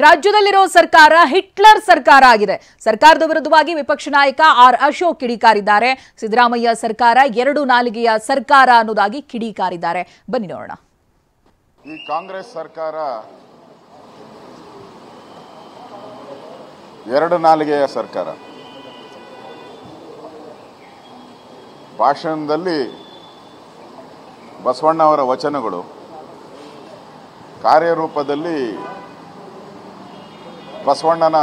ರಾಜ್ಯದಲ್ಲಿರೋ ಸರ್ಕಾರ ಹಿಟ್ಲರ್ ಸರ್ಕಾರ ಆಗಿದೆ. ಸರ್ಕಾರದ ವಿರುದ್ಧವಾಗಿ ವಿಪಕ್ಷ ನಾಯಕ ಆರ್ ಅಶೋಕ್ ಕಿಡಿಕಾರಿದ್ದಾರೆ. ಸಿದ್ದರಾಮಯ್ಯ ಸರ್ಕಾರ ಎರಡು ನಾಲಿಗೆಯ ಸರ್ಕಾರ ಅನ್ನೋದಾಗಿ ಕಿಡಿಕಾರಿದ್ದಾರೆ. ಬನ್ನಿ ನೋಡೋಣ. ಈ ಕಾಂಗ್ರೆಸ್ ಸರ್ಕಾರ ಎರಡು ನಾಲಿಗೆಯ ಸರ್ಕಾರ. ಭಾಷಣದಲ್ಲಿ ಬಸವಣ್ಣವರ ವಚನಗಳು, ಕಾರ್ಯರೂಪದಲ್ಲಿ ಬಸವಣ್ಣನ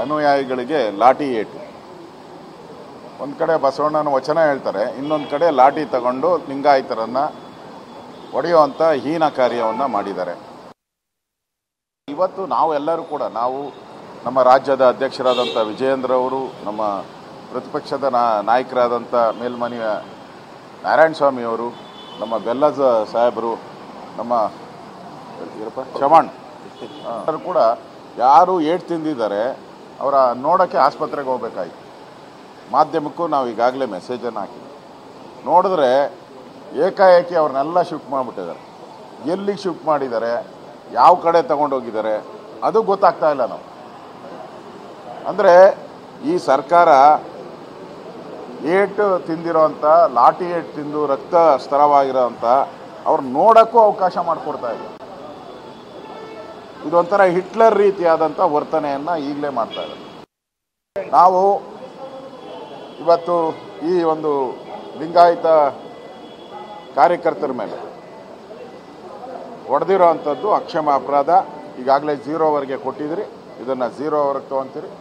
ಅನುಯಾಯಿಗಳಿಗೆ ಲಾಠಿ ಏಟು. ಒಂದು ಕಡೆ ಬಸವಣ್ಣನ ವಚನ ಹೇಳ್ತಾರೆ, ಇನ್ನೊಂದು ಕಡೆ ಲಾಠಿ ತಗೊಂಡು ಲಿಂಗಾಯತರನ್ನು ಹೊಡೆಯುವಂಥ ಹೀನ ಕಾರ್ಯವನ್ನು ಮಾಡಿದ್ದಾರೆ. ಇವತ್ತು ನಾವೆಲ್ಲರೂ ಕೂಡ, ನಾವು ನಮ್ಮ ರಾಜ್ಯದ ಅಧ್ಯಕ್ಷರಾದಂಥ ವಿಜಯೇಂದ್ರ ಅವರು, ನಮ್ಮ ಪ್ರತಿಪಕ್ಷದ ನಾಯಕರಾದಂಥ ಮೇಲ್ಮನೆಯ ನಾರಾಯಣ ಸ್ವಾಮಿ ಅವರು, ನಮ್ಮ ಬೆಲ್ಲಜ ಸಾಹೇಬರು, ನಮ್ಮ ಚವಾಣ್ ಕೂಡ ಯಾರು ಏಟು ತಿಂದಿದ್ದಾರೆ ಅವರ ನೋಡೋಕ್ಕೆ ಆಸ್ಪತ್ರೆಗೆ ಹೋಗ್ಬೇಕಾಯ್ತು. ಮಾಧ್ಯಮಕ್ಕೂ ನಾವು ಈಗಾಗಲೇ ಮೆಸೇಜನ್ನು ಹಾಕಿದ್ವಿ. ನೋಡಿದ್ರೆ ಏಕಾಏಕಿ ಅವ್ರನ್ನೆಲ್ಲ ಶಿಫ್ಟ್ ಮಾಡಿಬಿಟ್ಟಿದ್ದಾರೆ. ಎಲ್ಲಿಗೆ ಶಿಫ್ಟ್ ಮಾಡಿದ್ದಾರೆ, ಯಾವ ಕಡೆ ತಗೊಂಡೋಗಿದ್ದಾರೆ ಅದು ಗೊತ್ತಾಗ್ತಾ ಇಲ್ಲ. ನಾವು ಅಂದರೆ ಈ ಸರ್ಕಾರ ಏಟು ತಿಂದಿರೋಂಥ, ಲಾಠಿ ಏಟು ತಿಂದು ರಕ್ತ ಸ್ತರವಾಗಿರೋಂಥ ಅವ್ರು ನೋಡೋಕ್ಕೂ ಅವಕಾಶ ಮಾಡಿಕೊಡ್ತಾ ಇಲ್ಲ. ಇದೊಂಥರ ಹಿಟ್ಲರ್ ರೀತಿಯಾದಂಥ ವರ್ತನೆಯನ್ನು ಈಗಲೇ ಮಾಡ್ತಾ ಇದ್ದಾರೆ. ನಾವು ಇವತ್ತು ಈ ಒಂದು ಲಿಂಗಾಯತ ಕಾರ್ಯಕರ್ತರ ಮೇಲೆ ಹೊಡೆದಿರೋ ಅಂಥದ್ದು ಅಕ್ಷಮ ಅಪರಾಧ. ಈಗಾಗಲೇ 0ವರೆಗೆ ಕೊಟ್ಟಿದ್ದೀರಿ, ಇದನ್ನು 0ವರೆಗೆ ತೊಗೊತೀರಿ,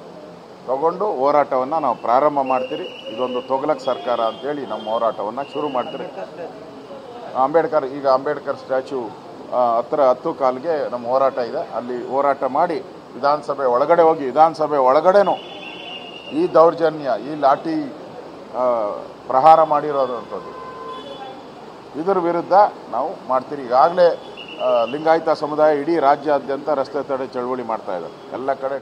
ತಗೊಂಡು ಹೋರಾಟವನ್ನು ನಾವು ಪ್ರಾರಂಭ ಮಾಡ್ತೀರಿ. ಇದೊಂದು ತೊಗಲಕ್ ಸರ್ಕಾರ ಅಂತೇಳಿ ನಮ್ಮ ಹೋರಾಟವನ್ನು ಶುರು ಮಾಡ್ತೀರಿ. ಅಂಬೇಡ್ಕರ್ ಸ್ಟ್ಯಾಚ್ಯೂ ಹತ್ರ 10 ಕಾಲ್ಗೆ ನಮ್ಮ ಹೋರಾಟ ಇದೆ. ಅಲ್ಲಿ ಹೋರಾಟ ಮಾಡಿ ವಿಧಾನಸಭೆ ಒಳಗಡೆ ಹೋಗಿ, ವಿಧಾನಸಭೆ ಒಳಗಡೆನೂ ಈ ದೌರ್ಜನ್ಯ, ಈ ಲಾಠಿ ಪ್ರಹಾರ ಮಾಡಿರೋದಂಥದ್ದು, ಇದರ ವಿರುದ್ಧ ನಾವು ಮಾಡ್ತೀರಿ. ಈಗಾಗಲೇ ಲಿಂಗಾಯತ ಸಮುದಾಯ ಇಡೀ ರಾಜ್ಯಾದ್ಯಂತ ರಸ್ತೆ ತಡೆ ಚಳವಳಿ ಮಾಡ್ತಾ ಇದ್ದಾರೆ ಎಲ್ಲ ಕಡೆ.